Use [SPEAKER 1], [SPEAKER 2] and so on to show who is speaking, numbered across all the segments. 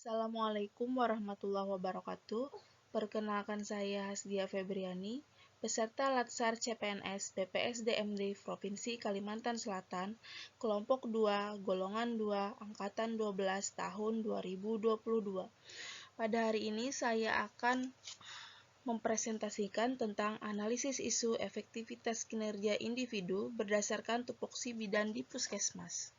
[SPEAKER 1] Assalamualaikum warahmatullahi wabarakatuh. Perkenalkan saya Hasdia Febriani, peserta Latsar CPNS BPSDMD Provinsi Kalimantan Selatan, kelompok 2, golongan 2, angkatan 12 tahun 2022. Pada hari ini saya akan mempresentasikan tentang analisis isu efektivitas kinerja individu berdasarkan tupoksi bidan di puskesmas.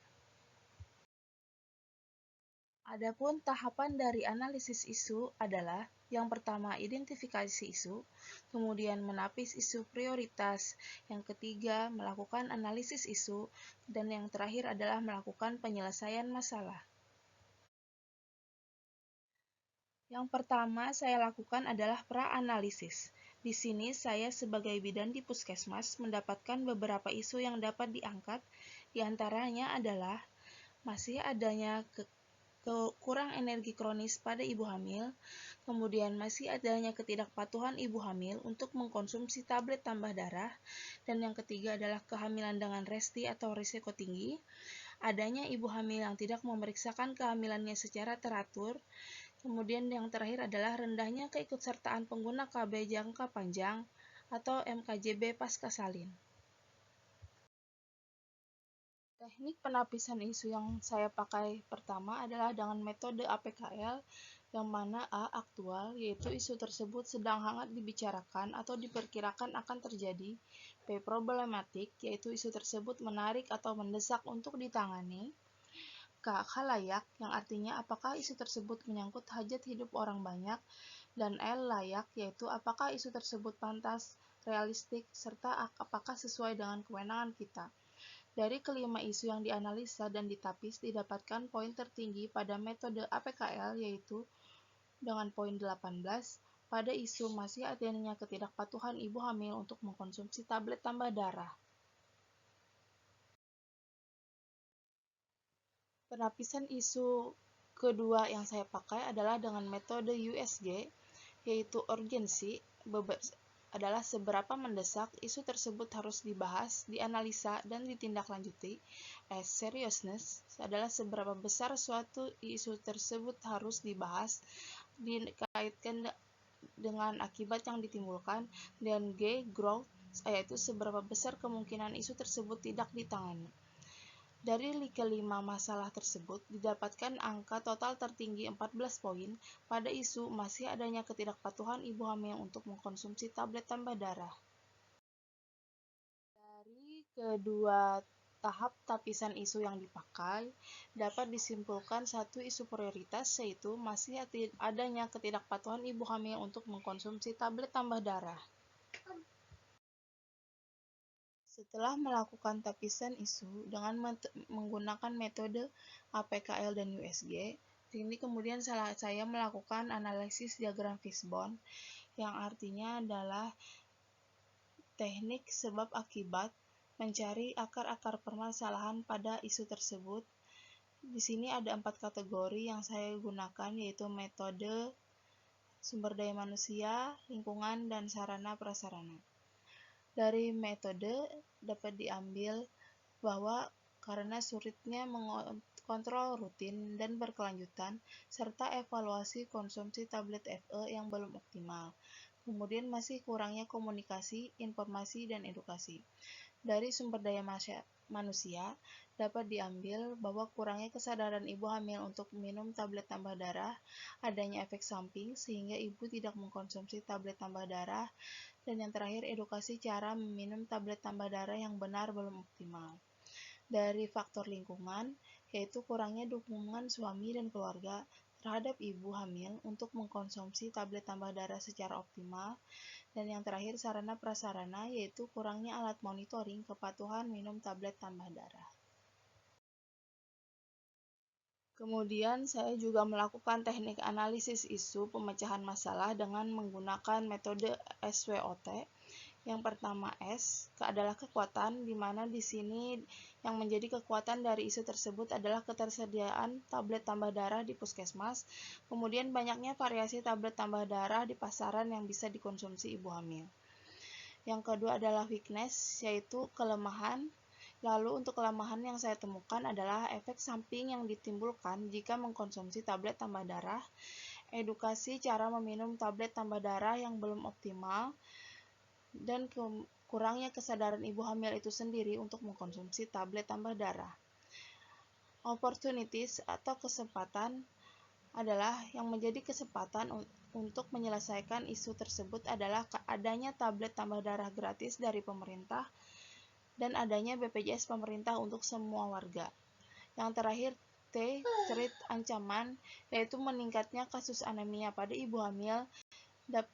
[SPEAKER 1] Adapun tahapan dari analisis isu adalah yang pertama identifikasi isu, kemudian menapis isu prioritas, yang ketiga melakukan analisis isu, dan yang terakhir adalah melakukan penyelesaian masalah. Yang pertama saya lakukan adalah pra-analisis. Di sini saya sebagai bidan di puskesmas mendapatkan beberapa isu yang dapat diangkat, diantaranya adalah masih adanya kurang energi kronis pada ibu hamil, kemudian masih adanya ketidakpatuhan ibu hamil untuk mengkonsumsi tablet tambah darah, dan yang ketiga adalah kehamilan dengan resti atau risiko tinggi, adanya ibu hamil yang tidak memeriksakan kehamilannya secara teratur, kemudian yang terakhir adalah rendahnya keikutsertaan pengguna KB jangka panjang atau MKJB pasca salin. Teknik penapisan isu yang saya pakai pertama adalah dengan metode APKL, yang mana A aktual, yaitu isu tersebut sedang hangat dibicarakan atau diperkirakan akan terjadi. B problematik, yaitu isu tersebut menarik atau mendesak untuk ditangani. K khalayak, yang artinya apakah isu tersebut menyangkut hajat hidup orang banyak. Dan L layak, yaitu apakah isu tersebut pantas, realistik, serta apakah sesuai dengan kewenangan kita. Dari kelima isu yang dianalisa dan ditapis didapatkan poin tertinggi pada metode APKL, yaitu dengan poin 18 pada isu masih adanya ketidakpatuhan ibu hamil untuk mengkonsumsi tablet tambah darah. Penapisan isu kedua yang saya pakai adalah dengan metode USG, yaitu urgensi adalah seberapa mendesak isu tersebut harus dibahas, dianalisa, dan ditindaklanjuti. Seriousness adalah seberapa besar suatu isu tersebut harus dibahas, dikaitkan dengan akibat yang ditimbulkan. Dan G growth, yaitu seberapa besar kemungkinan isu tersebut tidak ditangani. Dari kelima masalah tersebut, didapatkan angka total tertinggi 14 poin pada isu masih adanya ketidakpatuhan ibu hamil untuk mengkonsumsi tablet tambah darah. Dari kedua tahap tapisan isu yang dipakai, dapat disimpulkan satu isu prioritas, yaitu masih adanya ketidakpatuhan ibu hamil untuk mengkonsumsi tablet tambah darah. Setelah melakukan tapisan isu dengan menggunakan metode APKL dan USG, ini kemudian saya melakukan analisis diagram fishbone, yang artinya adalah teknik sebab akibat, mencari akar-akar permasalahan pada isu tersebut. Di sini ada 4 kategori yang saya gunakan, yaitu metode, sumber daya manusia, lingkungan, dan sarana prasarana. Dari metode dapat diambil bahwa karena sulitnya mengontrol rutin dan berkelanjutan, serta evaluasi konsumsi tablet FE yang belum optimal. Kemudian masih kurangnya komunikasi, informasi, dan edukasi. Dari sumber daya manusia dapat diambil bahwa kurangnya kesadaran ibu hamil untuk minum tablet tambah darah, adanya efek samping sehingga ibu tidak mengkonsumsi tablet tambah darah, dan yang terakhir edukasi cara meminum tablet tambah darah yang benar belum optimal. Dari faktor lingkungan, yaitu kurangnya dukungan suami dan keluarga terhadap ibu hamil untuk mengkonsumsi tablet tambah darah secara optimal, dan yang terakhir sarana prasarana, yaitu kurangnya alat monitoring kepatuhan minum tablet tambah darah. Kemudian saya juga melakukan teknik analisis isu pemecahan masalah dengan menggunakan metode SWOT. Yang pertama S adalah kekuatan, di mana di sini yang menjadi kekuatan dari isu tersebut adalah ketersediaan tablet tambah darah di puskesmas, kemudian banyaknya variasi tablet tambah darah di pasaran yang bisa dikonsumsi ibu hamil. Yang kedua adalah weakness, yaitu kelemahan, Lalu untuk kelemahan yang saya temukan adalah efek samping yang ditimbulkan jika mengkonsumsi tablet tambah darah, edukasi cara meminum tablet tambah darah yang belum optimal, dan kurangnya kesadaran ibu hamil itu sendiri untuk mengkonsumsi tablet tambah darah. Opportunities atau kesempatan adalah yang menjadi kesempatan untuk menyelesaikan isu tersebut adalah adanya tablet tambah darah gratis dari pemerintah dan adanya BPJS pemerintah untuk semua warga. Yang terakhir, threat ancaman, yaitu meningkatnya kasus anemia pada ibu hamil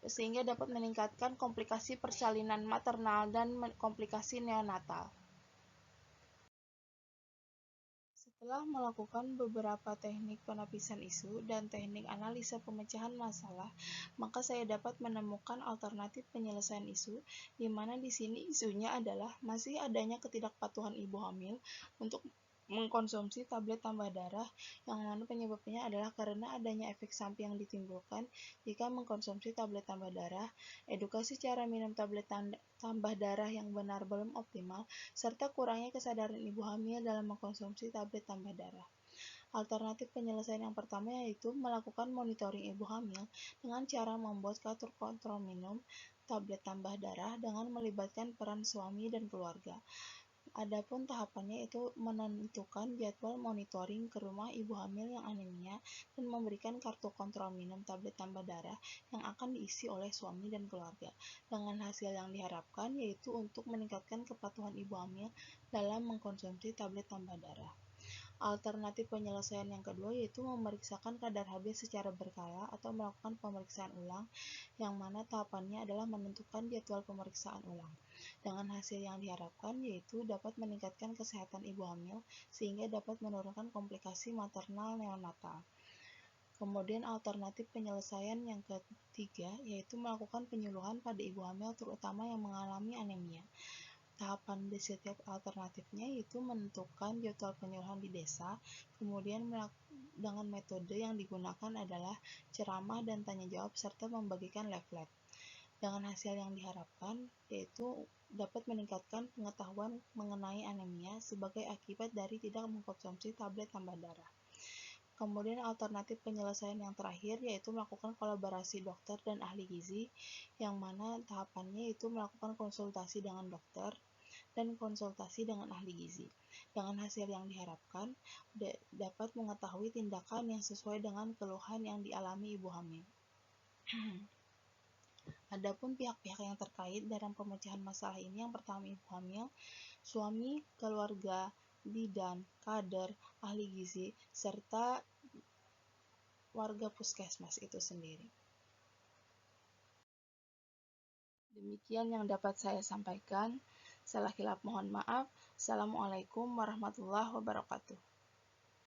[SPEAKER 1] sehingga dapat meningkatkan komplikasi persalinan maternal dan komplikasi neonatal. Setelah melakukan beberapa teknik penapisan isu dan teknik analisa pemecahan masalah, maka saya dapat menemukan alternatif penyelesaian isu, di mana di sini isunya adalah masih adanya ketidakpatuhan ibu hamil untuk mengkonsumsi tablet tambah darah, yang mana penyebabnya adalah karena adanya efek samping yang ditimbulkan jika mengkonsumsi tablet tambah darah, edukasi cara minum tablet tambah darah yang benar belum optimal, serta kurangnya kesadaran ibu hamil dalam mengkonsumsi tablet tambah darah. Alternatif penyelesaian yang pertama yaitu melakukan monitoring ibu hamil dengan cara membuat kartu kontrol minum tablet tambah darah dengan melibatkan peran suami dan keluarga. Adapun tahapannya itu menentukan jadwal monitoring ke rumah ibu hamil yang anemia dan memberikan kartu kontrol minum tablet tambah darah yang akan diisi oleh suami dan keluarga, dengan hasil yang diharapkan yaitu untuk meningkatkan kepatuhan ibu hamil dalam mengkonsumsi tablet tambah darah. Alternatif penyelesaian yang kedua yaitu memeriksakan kadar Hb secara berkala atau melakukan pemeriksaan ulang, yang mana tahapannya adalah menentukan jadwal pemeriksaan ulang, dengan hasil yang diharapkan yaitu dapat meningkatkan kesehatan ibu hamil sehingga dapat menurunkan komplikasi maternal neonatal. Kemudian alternatif penyelesaian yang ketiga yaitu melakukan penyuluhan pada ibu hamil terutama yang mengalami anemia. Tahapan di setiap alternatifnya yaitu menentukan jadwal penyuluhan di desa, kemudian dengan metode yang digunakan adalah ceramah dan tanya jawab serta membagikan leaflet. Dengan hasil yang diharapkan yaitu dapat meningkatkan pengetahuan mengenai anemia sebagai akibat dari tidak mengkonsumsi tablet tambah darah. Kemudian alternatif penyelesaian yang terakhir yaitu melakukan kolaborasi dokter dan ahli gizi, yang mana tahapannya itu melakukan konsultasi dengan dokter dan konsultasi dengan ahli gizi. Dengan hasil yang diharapkan dapat mengetahui tindakan yang sesuai dengan keluhan yang dialami ibu hamil. Adapun pihak-pihak yang terkait dalam pemecahan masalah ini, yang pertama ibu hamil, suami, keluarga, bidan, kader, ahli gizi, serta warga puskesmas itu sendiri. Demikian yang dapat saya sampaikan. Salah khilaf mohon maaf. Assalamualaikum warahmatullahi wabarakatuh.